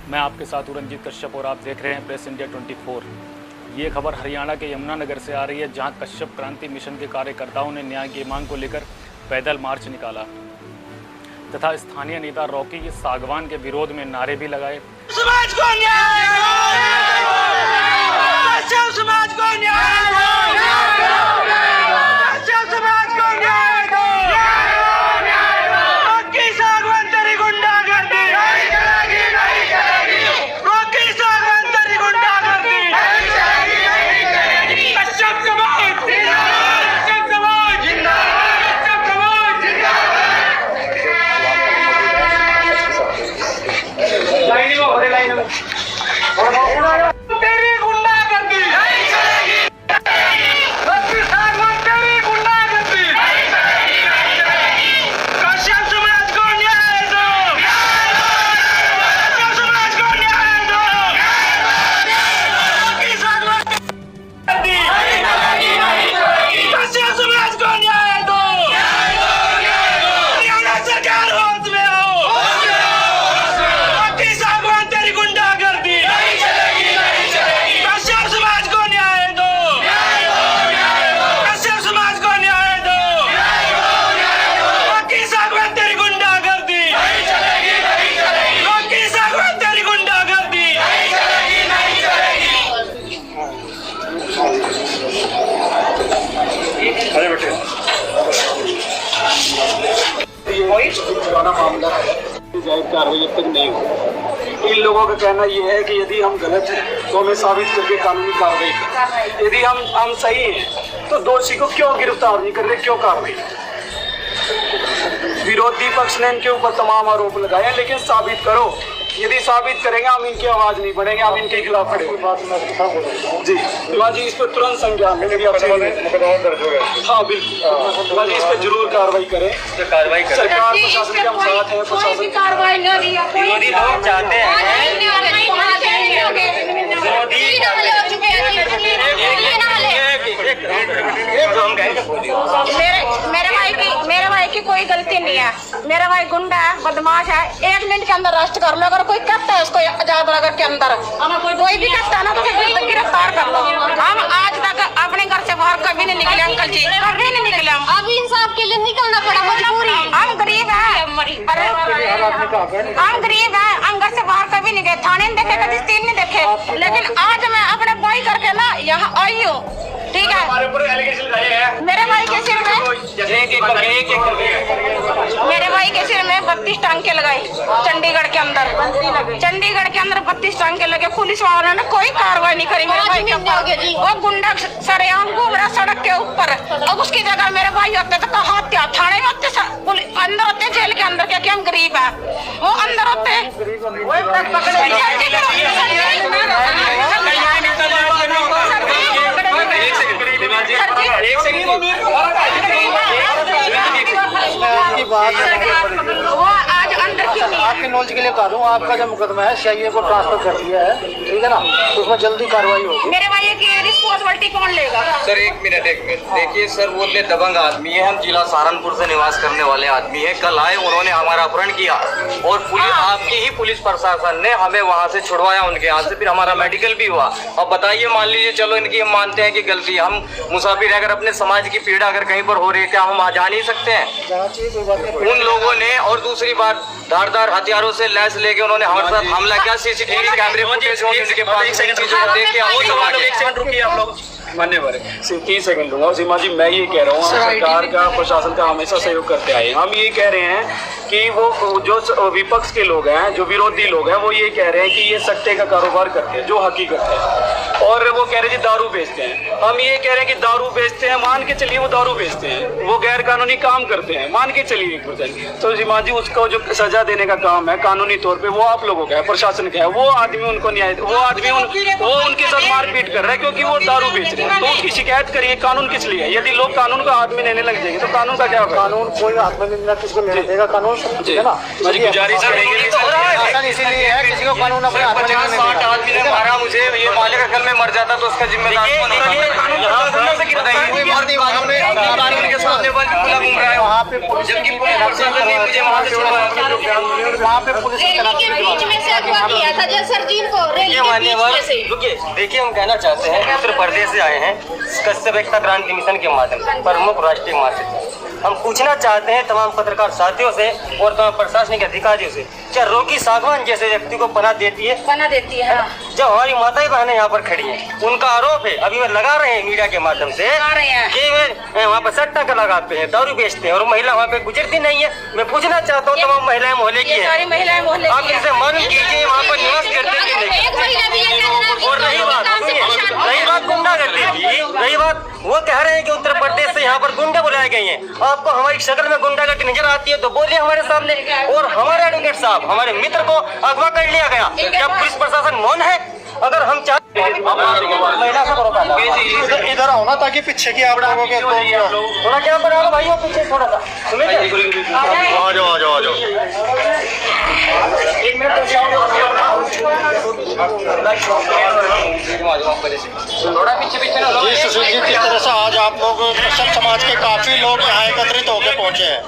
मैं आपके साथ रंजीत कश्यप और आप देख रहे हैं प्रेस इंडिया 24। ये खबर हरियाणा के यमुनानगर से आ रही है, जहां कश्यप क्रांति मिशन के कार्यकर्ताओं ने न्याय की मांग को लेकर पैदल मार्च निकाला तथा स्थानीय नेता रॉकी सागवान के विरोध में नारे भी लगाए। समाज को न्याय दो, समाज को न्याय दो, समाज को न्याय दो, रॉकी सागवान तेरी गुंडागर्दी नहीं चलेगी, नहीं चलेगी, रॉकी सागवान तेरी गुंडागर्दी नहीं चलेगी, नहीं चलेगी, कश्यप समाज जिंदाबाद, कश्यप समाज जिंदाबाद, कश्यप समाज जिंदाबाद। लाइन में भरे, लाइन में तेरी गुंडागर्दी नहीं चलेगी, रॉकी सागवान तेरी गुंडागर्दी नहीं चलेगी, नहीं चलेगी, कश्यप समाज को न्याय दो, कश्यप समाज को न्याय दो, रॉकी सागवान नहीं चलेगी, नहीं चलेगी, कश्यप समाज को न्याय दो, हरियाणा सरकार होश में हो, रॉकी सागवान तेरी गुंडागर्दी नहीं चलेगी, नहीं चलेगी, कश्यप समाज को न्याय दो, कश्यप समाज को न्याय दो, रॉकी सागवान तेरी गुंडागर्दी नहीं चलेगी, नहीं चलेगी, रॉकी सागवान तेरी गुंडागर्दी नहीं चलेगी, नहीं चलेगी। अरे बेटे पुराना मामला है, जायज कार्रवाई अब तक नहीं हुई। इन लोगों का कहना यह है कि यदि हम गलत हैं तो हमें साबित करके कानूनी कार्रवाई करें, यदि हम सही हैं तो दोषी को क्यों गिरफ्तार नहीं कर रहे, क्यों कार्रवाई। विरोधी पक्ष ने इनके ऊपर तमाम आरोप लगाए हैं, लेकिन साबित करो। यदि साबित करेंगे हम इनकी आवाज नहीं बढ़ेंगे, हम इनके खिलाफ खड़े जी। जी इस पर तुरंत संज्ञान लेंगे, मुकदमा दर्ज हो गया। हाँ बिल्कुल जी, इस पर जरूर कार्रवाई करें, कार्रवाई करें। सरकार प्रशासन के हम साथ हैं, प्रशासन कार्रवाई विरोधी लोग चाहते मेरे भाई की कोई गलती नहीं है, मेरा भाई गुंडा है, बदमाश है। 1 मिनट के अंदर अरेस्ट कर लो, अगर कोई कहता है उसको आजाद नगर के अंदर कोई भी कहता है ना तो गिरफ्तार कर लो। हम आज तक अपने घर से बाहर कभी नहीं निकले अंकल जी, कभी नहीं निकले। हम अब इंसाफ के लिए निकलना पड़ा, मजबूरी। हम गरीब है, हम गरीब है, हम घर से बाहर कभी नहीं गए, थाने नहीं देखे, कभी स्टील नहीं देखे, लेकिन आज मैं अपने भाई करके ना यहाँ आई हूँ। ठीक है, मेरे भाई के सिर में 32 टांके लगाए चंडीगढ़ के अंदर, 32 टांके लगे। पुलिस वालों ने कोई कार्रवाई नहीं करी मेरे भाई के ऊपर। वो गुंडा सरेआम घूम रहा सड़क के ऊपर। अब उसकी जगह मेरे भाई होते तो कहाँ होते, थाने में होते, अंदर होते, जेल के अंदर, क्योंकि हम गरीब है। वो अंदर होते वो आज अंदर क्यों नहीं? आपके नॉलेज के लिए बता दूं, आपका जो मुकदमा है सीआईए को ट्रांसफर कर दिया है, ठीक है ना, उसमें जल्दी कार्रवाई होगी। मेरे भाई की रिस्पॉन्सिबिलिटी कौन लेगा? सर एक मिनट देखिए सर, वो दबंग आदमी है, हम जिला सहारनपुर से निवास करने वाले आदमी है। कल आए, उन्होंने हमारा अपहरण किया और पुलिस आपकी ही पुलिस प्रशासन ने हमें वहाँ से छुड़वाया उनके हाथ से, फिर हमारा मेडिकल भी हुआ। अब बताइए, मान लीजिए चलो इनकी हम मानते हैं कि गलती, हम मुसाफिर अगर अपने समाज की पीड़ा अगर कहीं पर हो रही है, क्या हम जा नहीं सकते हैं? उन लोगों ने, और दूसरी बात, धारदार हथियारों से लैस लेके उन्होंने हमारे साथ हमला किया। सीसीटीवी कैमरे फुटेज उनके पास आप लोग मान्यवर है, सिर्फ 30 सेकंड लूंगा। सीमा जी मैं ये कह रहा हूँ, सरकार का प्रशासन का हमेशा सहयोग करते आए। हम ये कह रहे हैं कि वो जो विपक्ष के लोग हैं, जो विरोधी लोग हैं, वो ये कह रहे हैं कि ये सट्टे का कारोबार करते हैं, जो हकीकत है। और वो कह रहे हैं दारू बेचते हैं। हम ये कह रहे हैं कि दारू बेचते हैं, मान के चलिए वो दारू बेचते हैं, वो गैर कानूनी काम करते हैं, मान के चलिए 1%। तो सीमा जी उसको जो सजा देने का काम है कानूनी तौर पे, वो आप लोगों का है, प्रशासन का है। वो आदमी उनको न्याय, वो आदमी वो उनके साथ मारपीट कर रहा है क्योंकि वो दारू बेच रहे हैं। तो उसकी शिकायत करिए। कानून किस लिए? यदि लोग कानून का हाथ में लेने लग जाएंगे तो कानून का क्या होगा? कानून कोई हाथ में नहीं, किसको लेने देगा कानून, है ना। गुजारिश इसीलिए है को कानून अपने हाथ में लेने नहीं 50-60 देगा। आदमी ने मारा मुझे, ये मालिक अगर मैं मर जाता तो उसका जिम्मेदार कौन होगा? वहाँ पे पुलिस जबकि पुलिस प्रशासन ने मुझे वहाँ से छुड़वाया। वहाँ पे पुलिस की रैली के बीच में से अगवा किया था जय सरजीन को, रैली ये के मान्यवर बीच में से। रुकिए, देखिए हम कहना चाहते हैं उत्तर प्रदेश से आए हैं कश्यप एकता क्रांति मिशन के माध्यम से, प्रमुख राष्ट्रीय महासचिव। हम पूछना चाहते हैं तमाम पत्रकार साथियों से और तमाम प्रशासनिक अधिकारियों से, क्या रॉकी सागवान जैसे व्यक्ति को पनाह देती है? बना देती है। जब हमारी माताएं बहनें यहाँ पर खड़ी हैं, उनका आरोप है, अभी वे लगा रहे हैं मीडिया के माध्यम से लगा रहे हैं। कि वे वहाँ पर सट्टा का लगाते हैं, दारू बेचते हैं और महिला वहाँ पे गुजरती नहीं है। मैं पूछना चाहता हूँ तमाम महिलाएं मोहल्ले की ये सारी हैं, महिलाएं मोहल्ले आप की हैं। इनसे मालूम कीजिए वहाँ पर निवास करते कि नहीं। एक महिला भी ये कहना कि और रही बात गुंडागर्दी की, रही बात वो कह रहे हैं कि उत्तर प्रदेश से यहाँ पर गुंडे बुलाए गए हैं। आपको हमारी शक्ल में गुंडागर्दी नजर आती है तो बोलिए हमारे सामने। और हमारे एडवोकेट साहब, हमारे मित्र को अगवा कर लिया गया, क्या पुलिस प्रशासन मौन है? अगर हम चाहते महिला से बरोबर इधर आओ ना, ताकि पीछे की आप लोगों के थोड़ा क्या बना लो भाई, वो पीछे थोड़ा सा तुम्हें आ जाओ। थोड़ा पीछे ना जी सुशील जी, किस तरह से आज आप लोग कश्यप समाज के काफी लोग यहाँ एकत्रित होकर पहुँचे हैं,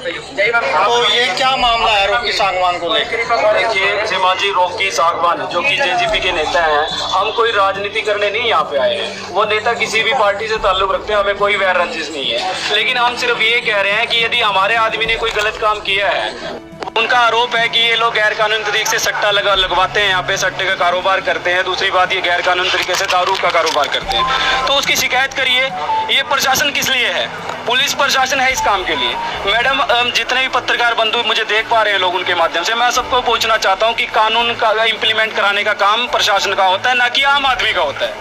तो ये क्या मामला है रॉकी सागवान को लेकर? देखिए श्रीमान रॉकी सागवान जो कि जेजेपी के नेता हैं, हम कोई राजनीति करने नहीं यहाँ पे आए हैं। वो नेता किसी भी पार्टी से ताल्लुक रखते हैं, हमें कोई वैर रंजिश नहीं है। लेकिन हम सिर्फ ये कह रहे हैं कि यदि हमारे आदमी ने कोई गलत काम किया है, उनका आरोप है कि ये लोग गैर कानूनी तरीके से सट्टा लगवाते हैं, यहाँ पे सट्टे का कारोबार करते हैं। दूसरी बात, ये गैर कानूनी तरीके से दारू का कारोबार करते हैं, तो उसकी शिकायत करिए। ये प्रशासन किस लिए है? पुलिस प्रशासन है इस काम के लिए। मैडम, जितने भी पत्रकार बंधु मुझे देख पा रहे हैं लोग, उनके माध्यम से मैं सबको पूछना चाहता हूँ कि कानून का इम्प्लीमेंट कराने का काम प्रशासन का होता है, ना कि आम आदमी का होता है।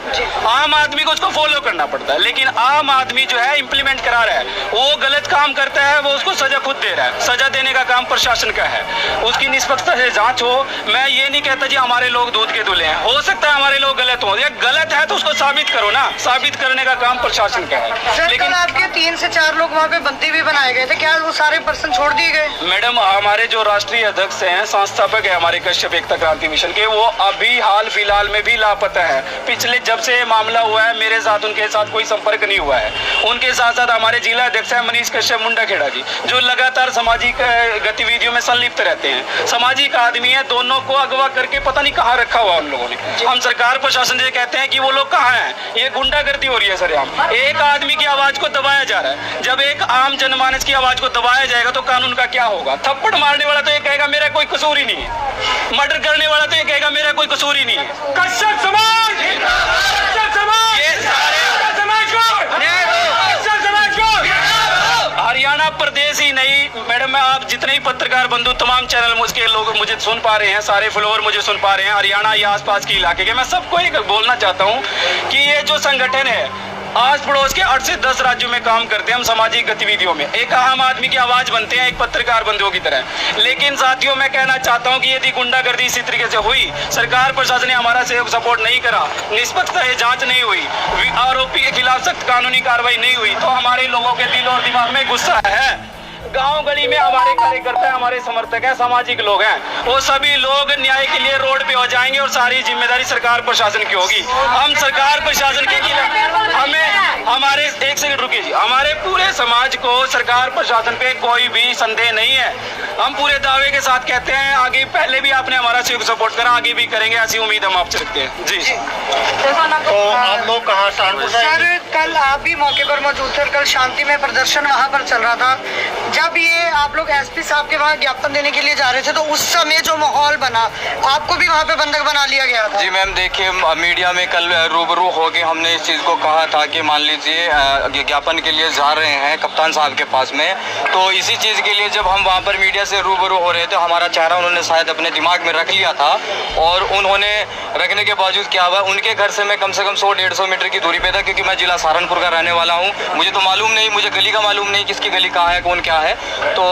आम आदमी को उसको फॉलो करना पड़ता है, लेकिन आम आदमी जो है इम्प्लीमेंट करा रहा है, वो गलत काम करता है, वो उसको सजा खुद दे रहा है। सजा देने का काम प्रशासन का है, उसकी निष्पक्षता से जांच हो। मैं ये नहीं कहता जी हमारे लोग दूध के दूल्हे हैं, हो सकता है हमारे लोग गलत हो, ये गलत है तो उसको साबित करो ना। साबित करने का काम प्रशासन का है। लेकिन आपके 3 से 4 लोग वहाँ पे बंदी भी बनाए गए थे, क्या वो सारे पर्सन छोड़ दिए गए? मैडम, हमारे जो राष्ट्रीय अध्यक्ष हैं, संस्थापक है हमारे कश्यप एकता क्रांति मिशन के, वो अभी हाल फिलहाल में भी लापता है। पिछले जब से ये मामला हुआ है, मेरे साथ उनके साथ कोई संपर्क नहीं हुआ है। उनके साथ साथ हमारे जिला अध्यक्ष है मनीष कश्यप मुंडाखेड़ा जी, जो लगातार सामाजिक गतिविधियों में संलिप्त रहते हैं, सामाजिक आदमी है। दोनों को अगवा करके पता नहीं कहाँ रखा हुआ उन लोगों ने। हम सरकार प्रशासन से कहते हैं कि वो लोग कहाँ हैं? ये गुंडागर्दी हो रही है सर। यहाँ एक आदमी की आवाज को दबाया जा रहा है। जब एक आम जनमानस की आवाज को दबाया जाएगा तो कानून का क्या होगा? थप्पड़ मारने वाला तो ये कहेगा मेरा कोई कसूर ही नहीं है, मर्डर करने वाला तो ये कहेगा मेरा कोई कसूर ही नहीं है। कश्यप समाज, कश्यप समाज, ये सारे समाज को, कश्यप समाज को। हरियाणा प्रदेश ही नहीं मैडम, मैं आप जितने ही पत्रकार बंधु, तमाम चैनल मुझके लोग मुझे सुन पा रहे हैं, सारे फ्लोर मुझे सुन पा रहे हैं, हरियाणा या आसपास के इलाके के, मैं सबको ये बोलना चाहता हूँ कि ये जो संगठन है आस पड़ोस के 8 से 10 राज्यों में काम करते हैं हम सामाजिक गतिविधियों में, एक आम आदमी की आवाज बनते हैं, एक पत्रकार बंधुओं की तरह। लेकिन साथियों, मैं कहना चाहता हूं कि यदि गुंडागर्दी इसी तरीके से हुई, सरकार प्रशासन ने हमारा सहयोग सपोर्ट नहीं करा, निष्पक्षता जांच नहीं हुई, आरोपी के खिलाफ सख्त कानूनी कार्रवाई नहीं हुई, तो हमारे लोगों के दिल और दिमाग में गुस्सा है। गांव गली में हमारे कार्यकर्ता, हमारे समर्थक हैं, सामाजिक लोग हैं, वो सभी लोग न्याय के लिए रोड पे हो जाएंगे और सारी जिम्मेदारी सरकार प्रशासन की होगी। हम सरकार प्रशासन के खिलाफ, हमें हमारे, एक सेकंड रुकिए जी, हमारे पूरे समाज को सरकार प्रशासन पे कोई भी संदेह नहीं है। हम पूरे दावे के साथ कहते हैं, आगे पहले भी आपने हमारा सहयोग सपोर्ट करा, आगे भी करेंगे, ऐसी उम्मीद हम आपसे रखते हैं जी। तो आप लोग कहाँ कानपुर से? सर, कल आप भी मौके पर मौजूद थे, कल शांति में प्रदर्शन वहाँ पर चल रहा था। जब ये आप लोग एसपी साहब के वहाँ ज्ञापन देने के लिए जा रहे थे, तो उस समय जो माहौल बना, आपको भी वहाँ पे बंधक बना लिया गया था? जी मैम, देखिए मीडिया में कल रूबरू होके हमने इस चीज़ को कहा था कि मान लीजिए ज्ञापन के लिए जा रहे हैं कप्तान साहब के पास में, तो इसी चीज़ के लिए जब हम वहाँ पर मीडिया से रूबरू हो रहे थे, हमारा चेहरा उन्होंने शायद अपने दिमाग में रख लिया था, और उन्होंने रखने के बावजूद क्या हुआ, उनके घर से मैं कम से कम 100-150 मीटर की दूरी पे था, क्योंकि मैं जिला सहारनपुर का रहने वाला हूँ। मुझे तो मालूम नहीं, मुझे गली का मालूम नहीं, किसकी गली कहाँ है, कौन क्या है। है। तो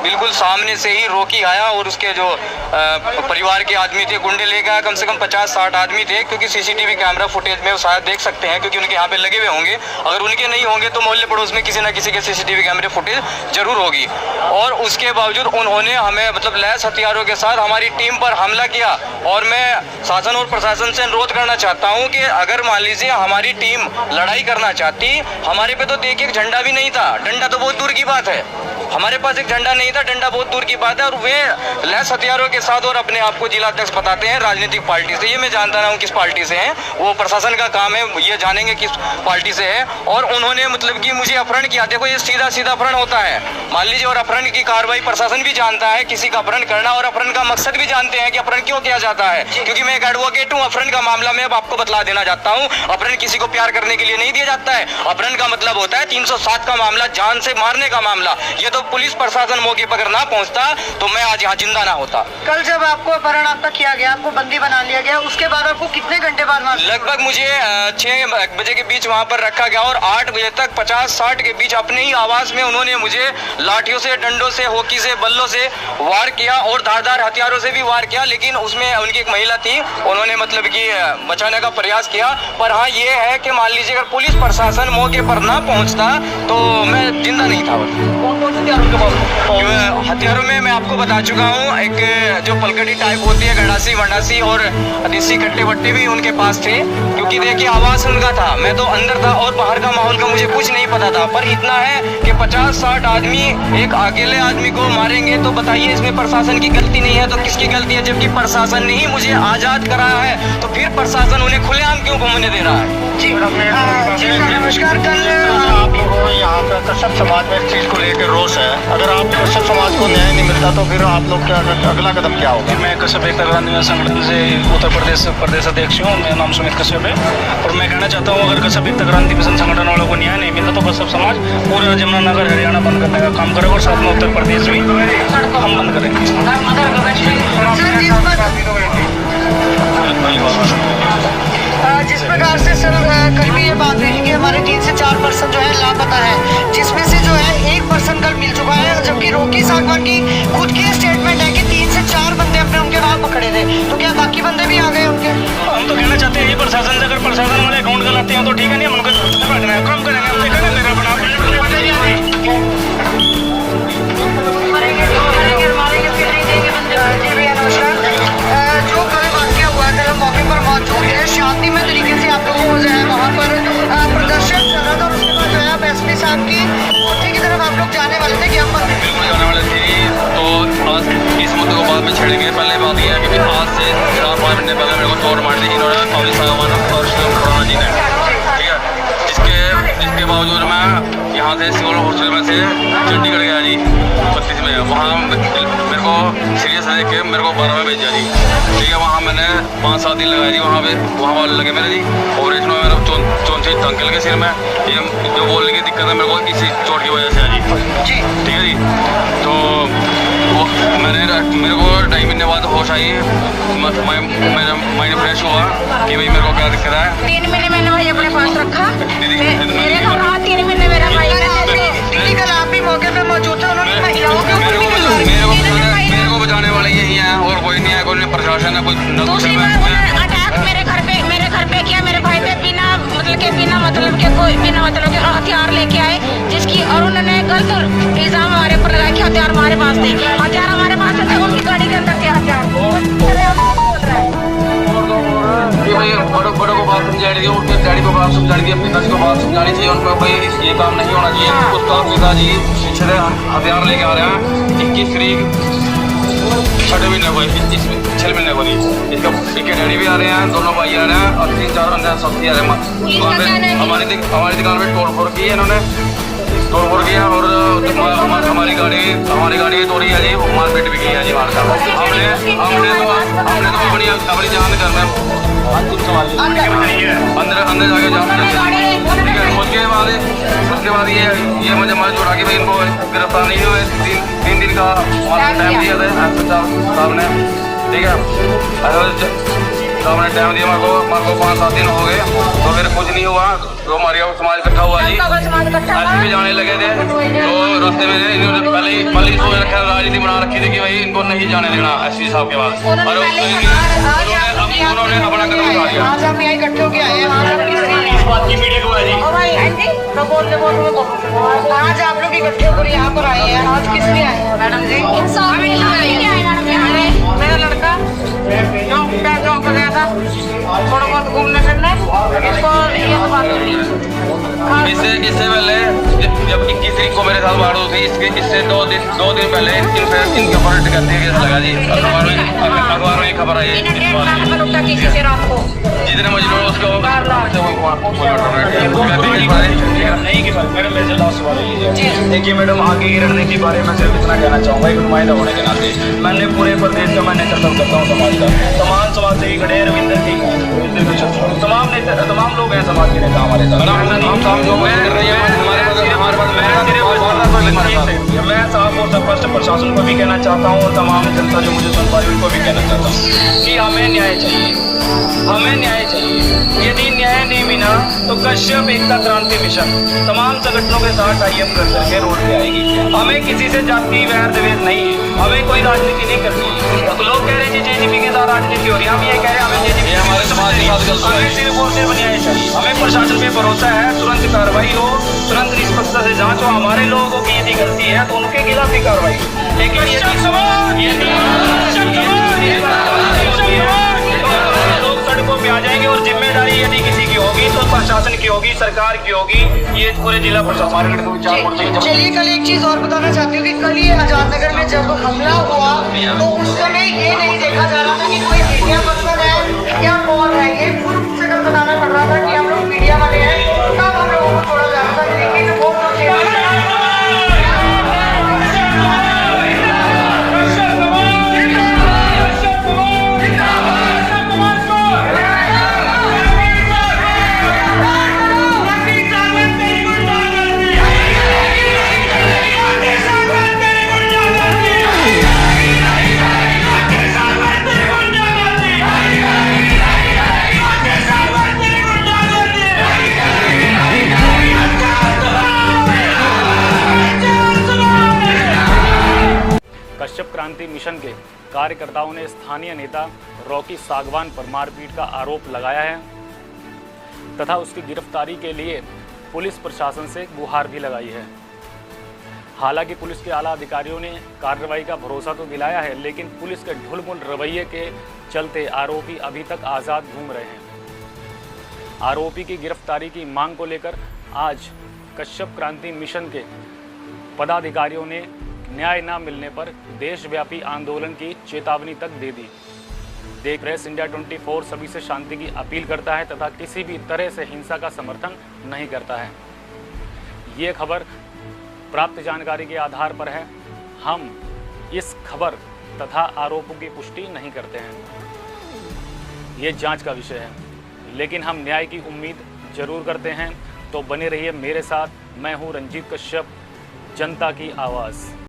बिल्कुल सामने से ही रोकी आया और उसके जो परिवार के आदमी थे गुंडे लेकर आया, कम से कम 50-60 आदमी थे, क्योंकि सीसीटीवी कैमरा फुटेज में वो शायद देख सकते हैं, क्योंकि उनके यहाँ पे लगे हुए होंगे। अगर उनके नहीं होंगे तो मोहल्ले पड़ोस में किसी न किसी के सीसीटीवी कैमरे फुटेज जरूर होगी। और उसके बावजूद उन्होंने हमें मतलब लैस हथियारों के साथ हमारी टीम पर हमला किया। और मैं शासन और प्रशासन से अनुरोध करना चाहता हूँ कि अगर मान लीजिए हमारी टीम लड़ाई करना चाहती, हमारे पे तो देखिए एक झंडा भी नहीं था, डंडा तो बहुत दूर की बात है, हमारे पास एक झंडा नहीं था, डंडा बहुत दूर की बात है। और वे लैस हथियारों के साथ और अपने आप को जिला अध्यक्ष बताते हैं राजनीतिक पार्टी से। ये मैं जानता ना हूँ किस पार्टी से हैं, वो प्रशासन का काम है, ये जानेंगे किस पार्टी से है। और उन्होंने मतलब कि मुझे अपहरण किया। देखो ये सीधा सीधा अपहरण होता है, मान लीजिए। और अपहरण की कार्रवाई प्रशासन भी जानता है, किसी का अपहरण करना, और अपहरण का मकसद भी जानते हैं कि अपहरण क्यों किया जाता है। क्योंकि मैं एक एडवोकेट हूँ, अपहरण का मामला मैं अब आपको बतला देना चाहता हूँ। अपहरण किसी को प्यार करने के लिए नहीं दिया जाता है। अपहरण का मतलब होता है 307 का मामला, जान से मारने का मामला। ये तो पुलिस प्रशासन मौके पर अगर ना पहुंचता तो मैं आज यहाँ जिंदा ना होता। कल जब आपको अपहरण आपका किया गया, आपको बंदी बना लिया गया, उसके बाद आपको कितने घंटे बाद लगभग मुझे 6 बजे के बीच वहाँ पर रखा गया और 8 बजे तक 50-60 के बीच अपने ही आवाज में उन्होंने मुझे लाठियों से, डंडों से, होकी से, बल्लों से वार किया और धारदार हथियारों से भी वार किया। लेकिन उसमें उनकी एक महिला थी, उन्होंने मतलब कि बचाने का प्रयास किया। पर हाँ ये है कि मान लीजिए अगर पुलिस प्रशासन मौके पर ना पहुंचता तो मैं जिंदा नहीं था। हथियारों में मैं आपको बता चुका हूँ, एक जो पलकड़ी टाइप होती है, गंडासी वंडासी और देसी कट्टे वट्टे भी उनके पास थे। क्योंकि देखिए आवाज उनका था, मैं तो अंदर था और बाहर का माहौल का मुझे कुछ नहीं पता था। पर इतना है कि 50-60 आदमी एक अकेले आदमी को मारेंगे तो बताइए इसमें प्रशासन की गलती नहीं है तो किसकी गलती है? जबकि प्रशासन ने ही मुझे आजाद कराया है, तो फिर प्रशासन उन्हें खुलेआम क्यों घूमने दे रहा है? जी नमस्कार। कल आप लोगों को यहाँ पे कश्यप समाज में इस चीज़ को लेकर रोष है। अगर आप कश्यप समाज को न्याय नहीं मिलता तो फिर आप लोग क्या अगला कदम क्या होगा? मैं कश्यप एकता क्रांति संगठन से उत्तर प्रदेश अध्यक्ष हूँ। मेरा नाम सुमित कश्यप है और मैं कहना चाहता हूँ अगर कश्यप एकता क्रांति मिशन संगठन वालों को न्याय नहीं मिलता तो कश्यप समाज पूरा जमुनानगर हरियाणा बंद करने का काम करेगा और साथ में उत्तर प्रदेश भी हम बंद करेंगे। जिस प्रकार से सर कल भी ये बात हुई कि हमारे 3 से 4 पर्सन जो है लापता है, जिसमें से जो है 1 पर्सन कल मिल चुका है, जबकि रोकी सागवान की खुद की स्टेटमेंट है कि 3 से 4 बंदे अपने उनके वहाँ पकड़े थे। तो क्या बाकी बंदे भी आ गए उनके? हम तो कहना चाहते हैं ये प्रशासन से, अगर प्रशासन वाले अकाउंट गलाते हैं तो ठीक है, नहीं हम उनको काम करेंगे, हम देखेंगे मेरा बना जो कल वाक्य हुआ था मौके पर मौजूद है, शांतिमय तरीके से आप लोगों को जो है वहाँ पर प्रदर्शन चल रहा था और उसके बाद जो है आप एसपी साहब की कोठी की तरफ आप लोग जाने वाले थे, ज्ञापन बिल्कुल जाने वाले थे। तो आज इस मुद्दे को बाद में छेड़ेंगे। पहले बात यह है कि आज से 4-5 महीने पहले मेरे को चोट मार दी इन्होंने पब्लिक सागवान और शिवम खुराना जी ने, ठीक है। इसके बावजूद मैं यहाँ से सिविल हॉस्पिटल में से चंडीगढ़ गया जी 32 में। वहाँ मेरे को सीरियस है कि मेरे को 12 में भेजा जी, ठीक है। वहाँ मैंने 5-7 दिन लगाए जी, वहाँ वाले लगे मेरे जी। ऑपरेशन में मेरे 64 टांके लगे सिर में। ये जो बोलने की दिक्कत है मेरे को इसी चोट की वजह से है जी, ठीक है जी। तो वो मेरे को 2.5 महीने बाद होश आई, मेरा माइंड फ्रेश हुआ कि भाई मेरे को क्या दिक्कत है। 3 महीने मैंने भाई अपने पास रखा, मेरे घर रहा 3 महीने मेरा भाई। दीदी कल आप भी मौके पे मौजूद थे, उन्होंने महिलाओं के ऊपर मेरे को बचाने वाले यही है और कोई नहीं है, कोई प्रशासन है, कोई दूसरी बार उन्होंने अटैक मेरे घर पे किया, मेरे भाई पे बिना मतलब के कोई बिना मतलब के हथियार लेके आए, जिसकी और उन्होंने गलत इल्जाम हमारे ऊपर लगाया कि हथियार हमारे पास थे। हथियार हमारे पास थे, उनकी गाड़ी के अंदर थे हथियार। भाई बड़ों को बात समझानी थी, उनके डैडी को बात समझानी थी, अपनी बस को बात समझानी चाहिए उनको, भाई ये काम नहीं होना चाहिए। उसका पिताजी पीछे से हथियार लेके आ रहे हैं 21 तारीख 6 महीने को, 6 महीने को नहीं। इसके डैडी भी आ रहे हैं, दोनों भाई आ रहे हैं और 3-4 बंदे साथी आ रहे हैं। हमारी दुकान में तोड़-फोड़ की है इन्होंने, तोड़-फोड़ किया और हमारी गाड़ी तोड़ी है जी, मारपीट भी की है जी हमारे साथ। हमने तो अपनी जान घर में अंदर जाके जान, ठीक है। उसके बाद ये मुझे मर्ज उड़ा के भाई इनको गिरफ्तार नहीं हुए। 3 दिन का टाइम दिया था साहब ने, ठीक है। तो हमने टाइम दिया, हमारे को 5-7 दिन हो गए, तो फिर कुछ नहीं हुआ। तो हमारे यहाँ समाज इकट्ठा हुआ जी, एसपी भी जाने लगे थे, तो रास्ते में इन्होंने पहले ही सोच रखा, राजनीति बना रखी थी कि भाई इनको नहीं जाने देना एसपी साहब के पास, और उन्होंने अपना कदम उठा लिया। आज हम यहाँ इकट्ठे होके आए हैं, इस बात की मीडिया को है जी। आज आप लोग इकट्ठे होकर यहाँ पर आए हैं, आज किस लिए आए हैं मैडम जी? मेरा लड़का चौक पे गया था थोड़ा बहुत घूमने फिरने, इसको ये तो बात होती इससे पहले जब 21 तारीख को मेरे साथ बाढ़ हुई थी, इससे दो दिन पहले इनके ऊपर डकैती का केस लगा जी। अखबार में खबर आई जितने मजदूर उसको नहीं कि मैडम मेरे लास्ट सवाल है। देखिए मैडम, आगे की रणनीति के बारे में सिर्फ इतना कहना चाहूँगा, एक नुमाइंदा होने के नाते मैंने पूरे प्रदेश का मैं नेतृत्व करता हूँ समाज का। तमाम समाज से खड़े हैं, रविंदर जी, तमाम लोग हैं समाज के नेता हमारे साथ। मैं साफ और स्पष्ट प्रशासन को भी कहना चाहता हूँ और तमाम जनता जो मुझे सुन पाई उनको भी कहना चाहता हूँ कि हमें न्याय चाहिए, हमें न्याय चाहिए। यदि न्याय नहीं मिला तो कश्यप एकता क्रांति मिशन तमाम संगठनों के साथ टाई-अप कर करके रोड पे आएगी। हमें किसी से जाति वैर द्वेष नहीं है, हमें कोई राजनीति नहीं करनी। तो लोग कह रहे हैं जेजेपी के साथ राजनीति हो रही है, हम ये कह रहे हैं हमें जेजेपी हमारे समाज के साथ हमें सिर्फ और सिर्फ न्याय चाहिए। हमें प्रशासन पे भरोसा है, तुरंत कार्रवाई हो, तुरंत निष्पक्षता से जांच हो। हमारे लोगों की यदि गलती है तो उनके खिलाफ भी कार्रवाई। लेकिन लोग सड़कों पे आ जाएंगे और जिम्मेदारी यदि किसी की होगी तो प्रशासन की होगी, सरकार की होगी, ये पूरे जिला प्रशासन। चलिए कल एक चीज और बताना चाहती हूँ कि कल ये आजाद नगर में जब हमला हुआ तो उस समय ये नहीं देखा जा रहा था कि कोई मीडिया पर्सन है या कौन है, ये पूर्व से कल बताना पड़ रहा था कि हम लोग मीडिया वाले हैं, तब हम लोगों को छोड़ा जा रहा था। लेकिन वो कश्यप क्रांति मिशन के कार्यकर्ताओं ने स्थानीय नेता रॉकी सागवान पर मारपीट का आरोप लगाया है तथा उसकी गिरफ्तारी के लिए पुलिस प्रशासन से गुहार भी लगाई है। हालांकि पुलिस के आला अधिकारियों ने कार्रवाई का भरोसा तो दिलाया है, लेकिन पुलिस के ढुलमुल रवैये के चलते आरोपी अभी तक आज़ाद घूम रहे हैं। आरोपी की गिरफ्तारी की मांग को लेकर आज कश्यप क्रांति मिशन के पदाधिकारियों ने न्याय न मिलने पर देशव्यापी आंदोलन की चेतावनी तक दे दी। प्रेस इंडिया 24 सभी से शांति की अपील करता है तथा किसी भी तरह से हिंसा का समर्थन नहीं करता है। ये खबर प्राप्त जानकारी के आधार पर है, हम इस खबर तथा आरोपों की पुष्टि नहीं करते हैं। ये जांच का विषय है, लेकिन हम न्याय की उम्मीद जरूर करते हैं। तो बने रहिए मेरे साथ। मैं हूँ रंजीत कश्यप, जनता की आवाज़।